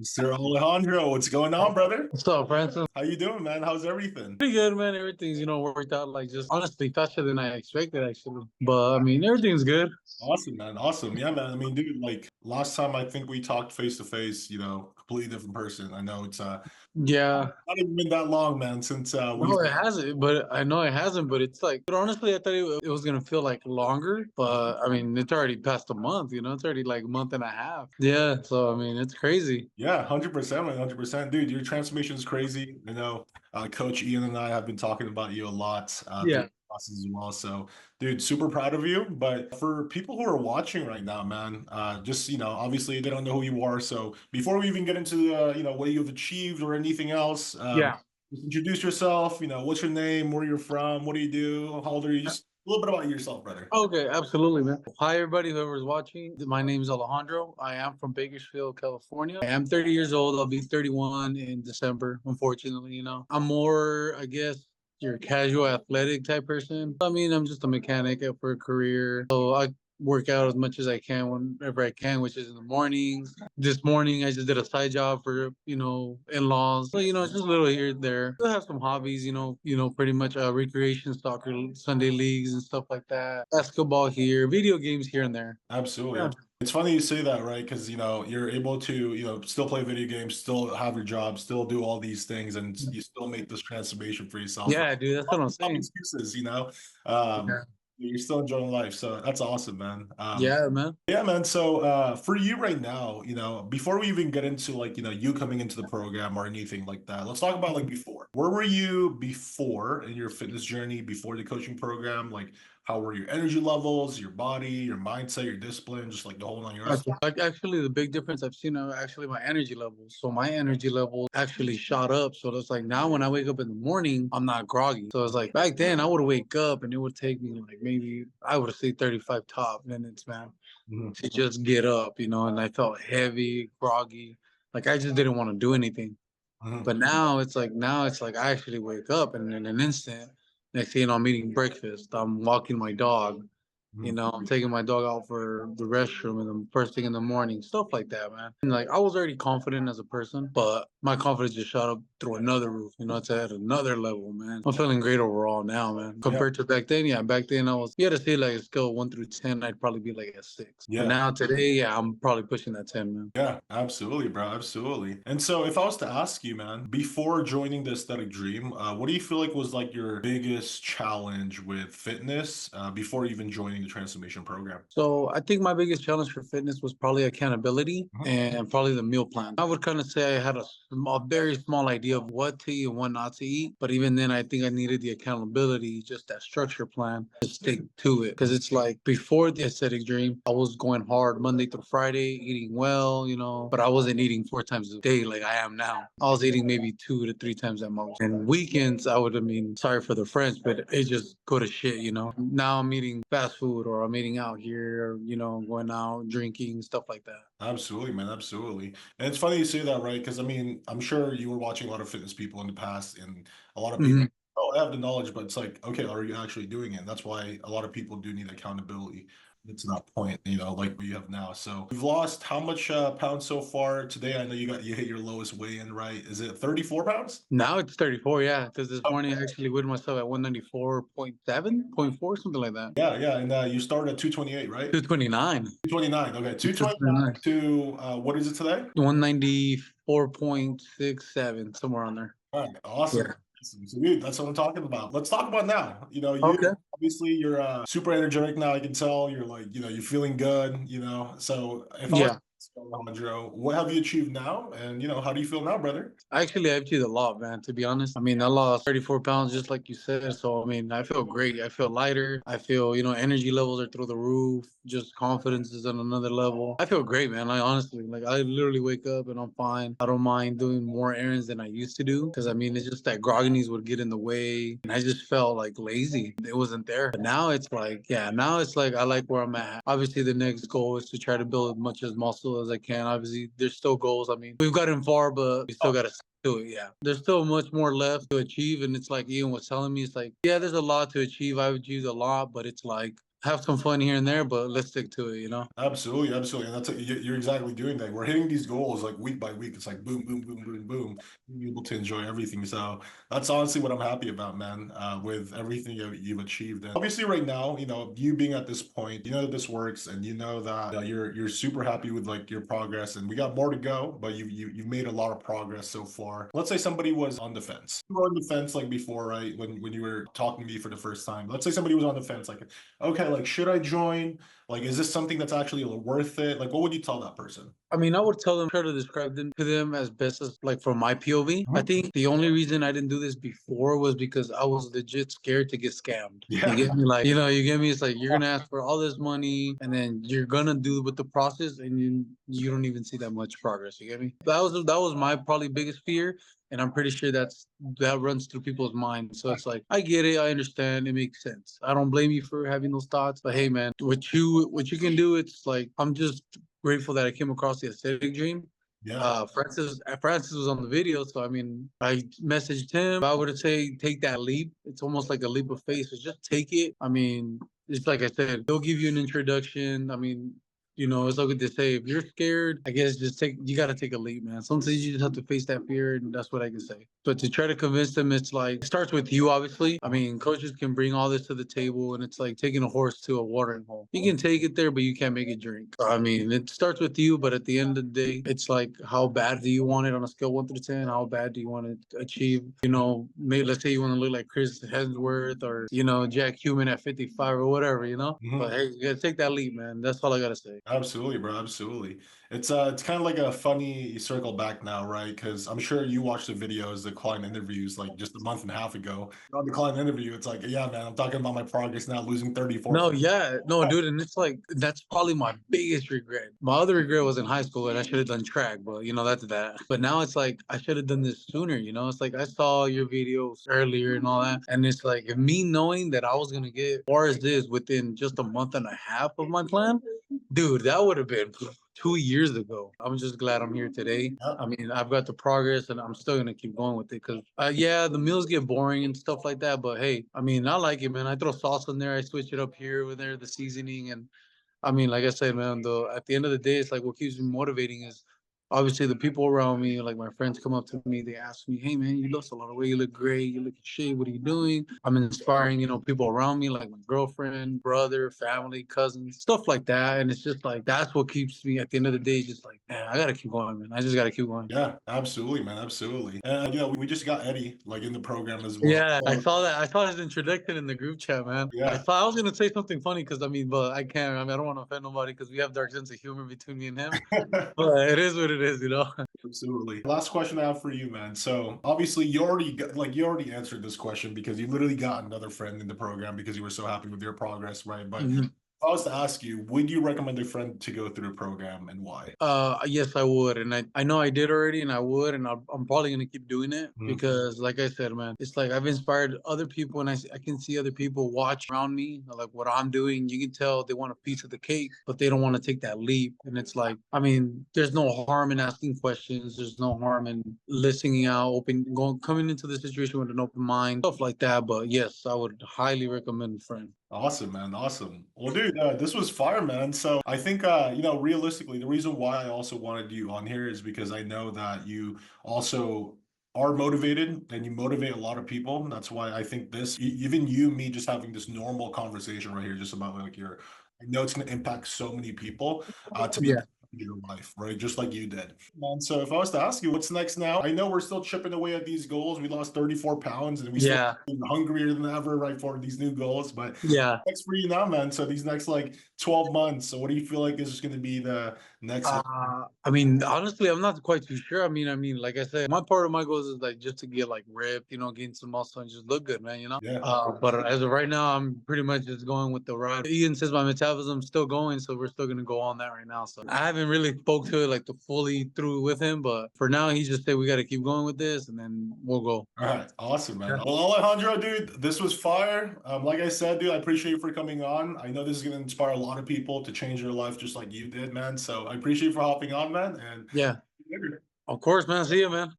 Mr. Alejandro, what's going on, brother? What's up, Francis? How you doing, man? How's everything? Pretty good, man. Everything's, worked out like just honestly faster than I expected, actually. But I mean, everything's good. Awesome, man. Awesome. Yeah, man. I mean, dude, like last time I think we talked face to face, completely different person. I know it's Yeah. not even been that long, man, since we No, it hasn't, but I know it hasn't, but it's like, but honestly, I thought it was gonna feel like longer, but I mean, it's already past a month, it's already like a month and a half. Yeah. So, I mean, it's crazy. yeah, 100%, man, 100%. Dude, your transformation is crazy. I know Coach Ian and I have been talking about you a lot through Yeah. the process as well. So, dude, super proud of you. But for people who are watching right now, man, just, obviously they don't know who you are. So before we even get into, what you've achieved or anything else, Yeah. just introduce yourself. What's your name, where you're from, what do you do, how old are you? Just a little bit about yourself, brother. Okay, absolutely, man. Hi, everybody, whoever's watching. My name is Alejandro. I am from Bakersfield, California. I am 30 years old. I'll be 31 in December, unfortunately, I'm more, I guess, your casual athletic type person. I mean, I'm just a mechanic for a career. So I work out as much as I can whenever I can, which is in the mornings. This morning, I just did a side job for, in-laws. So, it's just a little here and there. Still have some hobbies, pretty much recreation, soccer, Sunday leagues and stuff like that. Basketball here, video games here and there. Absolutely. Yeah. It's funny you say that, right? Because, you're able to, still play video games, still have your job, still do all these things, and you still make this transformation for yourself. Yeah, dude, that's what I'm Not saying. excuses. Um, Yeah, you're still enjoying life. So that's awesome, man. yeah, man. Yeah, man. So for you right now, before we even get into like, you coming into the program or anything like that, let's talk about like before. Where were you before in your fitness journey, before the coaching program? Like how were your energy levels, your body, your mindset, your discipline, just like the whole nine yards? Okay. Like actually, the big difference I've seen are actually my energy levels. So my energy level actually shot up. So it's like now when I wake up in the morning, I'm not groggy. So it's like back then I would wake up and it would take me like maybe I would say 35 top minutes, man, Mhm. to just get up, and I felt heavy, groggy. Like I just didn't want to do anything. Mhm. But now it's like I actually wake up and in an instant, next thing you know, I'm eating breakfast. I'm walking my dog. Mhm. I'm taking my dog out for the restroom in the first thing in the morning, stuff like that, man. And like I was already confident as a person, but my confidence just shot up through another roof. It's at another level, man. I'm feeling great overall now, man. Yeah. Compared to back then, yeah, back then you had to say like a scale of 1 through 10, I'd probably be like a 6. But Yeah. now today, yeah, I'm probably pushing that 10, man. Yeah, absolutely, bro. Absolutely. And so, if I was to ask you, man, before joining the aesthetic dream, what do you feel like was like your biggest challenge with fitness before even joining the transformation program? So I think my biggest challenge for fitness was probably accountability Mhm. and probably the meal plan. I would kind of say I had a very small idea of what to eat and what not to eat. But even then, I think I needed the accountability, just that structure plan to stick to it. Because it's like before the aesthetic dream, I was going hard Monday through Friday, eating well, but I wasn't eating 4 times a day like I am now. I was eating maybe 2 to 3 times at most. And weekends, sorry for the French, but it just go to shit. Now I'm eating fast food or I'm eating out here, going out, drinking, stuff like that. Absolutely, man. Absolutely. And it's funny you say that, right? Because I mean, I'm sure you were watching a lot of fitness people in the past, and a lot of people, Mhm. oh, I have the knowledge, but it's like, okay, are you actually doing it? And that's why a lot of people do need accountability. It's that point, like what you have now. So you've lost how much pounds so far today? I know you hit your lowest weigh-in, right? Is it 34 pounds? Now it's 34, yeah. Because this morning I actually weighed myself at 194.7, point 0.4, something like that. Yeah, yeah. And you started at 228, right? 229. 229. Okay, 229 229. to what is it today? 194.67, somewhere on there. All right, awesome. Yeah. Awesome. So, dude, that's what I'm talking about. Let's talk about now. You Okay. obviously you're super energetic now. I can tell you're like, you're feeling good. So if I was Yeah. to ask you, Alejandro, what have you achieved now, and how do you feel now, brother? Actually, I've achieved a lot, man, to be honest. I mean, I lost 34 pounds just like you said. So, I mean, I feel great. I feel lighter. I feel, energy levels are through the roof. Just confidence is on another level. I feel great, man. I literally wake up and I'm fine. I don't mind doing more errands than I used to do. Cause I mean, it's just that grogginess would get in the way. And I just felt like lazy. It wasn't there. But now it's like, yeah, now it's like I like where I'm at. Obviously, the next goal is to try to build as much as muscle as I can. Obviously, there's still goals. I mean, we've gotten far, but we still got to do it. Yeah. There's still much more left to achieve. And it's like Ian was telling me, it's like, yeah, there's a lot to achieve. I've achieved a lot, but it's like have some fun here and there, but let's stick to it, you know? Absolutely, absolutely, and that's you're exactly doing that. We're hitting these goals like week by week. It's like boom, boom, boom, boom, boom. Being able to enjoy everything. So that's honestly what I'm happy about, man. With everything you've achieved, and obviously right now, you being at this point, you know that this works, and you know that you're super happy with like your progress, and we got more to go, but you've made a lot of progress so far. Let's say somebody was on the fence. You were on the fence like before, right? When you were talking to me for the first time. Let's say somebody was on the fence, like, okay, like should I join? Like, is this something that's actually worth it? Like, what would you tell that person? I mean, I would tell them, try to describe them to them as best as like from my POV. I Mhm. think the only reason I didn't do this before was because I was legit scared to get scammed. You Yeah. get me? Like, you get me? It's like you're gonna ask for all this money and then you're gonna do with the process and you don't even see that much progress. You get me? That was my probably biggest fear. And I'm pretty sure that runs through people's minds. So it's like I get it, I understand, it makes sense. I don't blame you for having those thoughts. But hey man, what you can do, it's like I'm just grateful that I came across the aesthetic dream. Yeah. Francis was on the video, so I mean, I messaged him. If I were to say take that leap, it's almost like a leap of faith. So just take it. I mean, it's like I said, they'll give you an introduction. I mean, it's like they say, if you're scared, I guess you got to take a leap, man. Sometimes you just have to face that fear, and that's what I can say. But to try to convince them, it's like, it starts with you, obviously. I mean, coaches can bring all this to the table, and it's like taking a horse to a watering hole. You can take it there, but you can't make it drink. I mean, it starts with you, but at the end of the day, it's like, how bad do you want it on a scale 1 through 10? How bad do you want to achieve? Maybe let's say you want to look like Chris Hemsworth or, Jack Human at 55 or whatever, But Mhm. hey, you got to take that leap, man. That's all I got to say. Absolutely, bro. Absolutely. It's kind of like a funny circle back now, right? Because I'm sure you watched the videos, the client interviews, like just a month and a half ago. On the client interview, it's like, yeah, man, I'm talking about my progress now, losing 34. No, yeah, no, dude, and it's like that's probably my biggest regret. My other regret was in high school and I should have done track, but that's that. But now it's like I should have done this sooner. It's like I saw your videos earlier and all that, and it's like if me knowing that I was gonna get far as this within just a month and a half of my plan, dude, that would have been 2 years ago. I'm just glad I'm here today. Yeah. I mean, I've got the progress and I'm still gonna keep going with it because yeah, the meals get boring and stuff like that. But hey, I mean, I like it, man. I throw sauce in there, I switch it up here with there, the seasoning, and I mean, like I said, man, though at the end of the day, it's like what keeps me motivating is obviously the people around me, like my friends come up to me, they ask me, hey man, you lost a lot of weight, you look great, you look in shape, what are you doing? I'm inspiring, people around me, like my girlfriend, brother, family, cousins, stuff like that. And it's just like that's what keeps me at the end of the day, just like, man, I gotta keep going, man. I just gotta keep going. Yeah, absolutely, man. Absolutely. And we just got Eddie like in the program as well. Yeah, I So, saw that. I saw his introduction in the group chat, man. I yeah. thought I was gonna say something funny because I mean, but I can't. I mean, I don't want to offend nobody because we have dark sense of humor between me and him. But it is what it is. Absolutely. Last question I have for you, man. So obviously you already answered this question because you literally got another friend in the program because you were so happy with your progress, right? But Mhm. if I was to ask you, would you recommend a friend to go through the program and why? Yes, I would, and I know I did already, and I would, and I'm probably gonna keep doing it Mhm. because, like I said, man, it's like I've inspired other people, and I can see other people watch around me, like what I'm doing. You can tell they want a piece of the cake, but they don't want to take that leap. And it's like, I mean, there's no harm in asking questions. There's no harm in listening out, coming into the situation with an open mind, stuff like that. But yes, I would highly recommend a friend. Awesome, man. Awesome. Well, dude, this was fire, man. So I think, realistically, the reason why I also wanted you on here is because I know that you also are motivated and you motivate a lot of people. That's why I think even you, me, just having this normal conversation right here, just about like I know it's going to impact so many people to make Yeah, your life, right? Just like you did. And so if I was to ask you what's next now, I know we're still chipping away at these goals. We lost 34 pounds and we still yeah, hungrier than ever, right, for these new goals. But yeah. next for you now, man? So these next like 12 months. So what do you feel like is just going to be the next? I mean, honestly, I'm not quite too sure. I mean, like I said, my part of my goals is like just to get like ripped, gain some muscle and just look good, man. Yeah. But as of right now, I'm pretty much just going with the ride. Ian says my metabolism's still going, so we're still gonna go on that right now. So I haven't really spoke to it like the fully through with him, but for now, he just said we got to keep going with this, and then we'll go. All right. Awesome, man. Yeah. Well, Alejandro, dude, this was fire. Like I said, dude, I appreciate you for coming on. I know this is going to inspire a lot of people to change their life just like you did, man. So I appreciate you for hopping on, man. And Yeah. Of course, man. See you, man.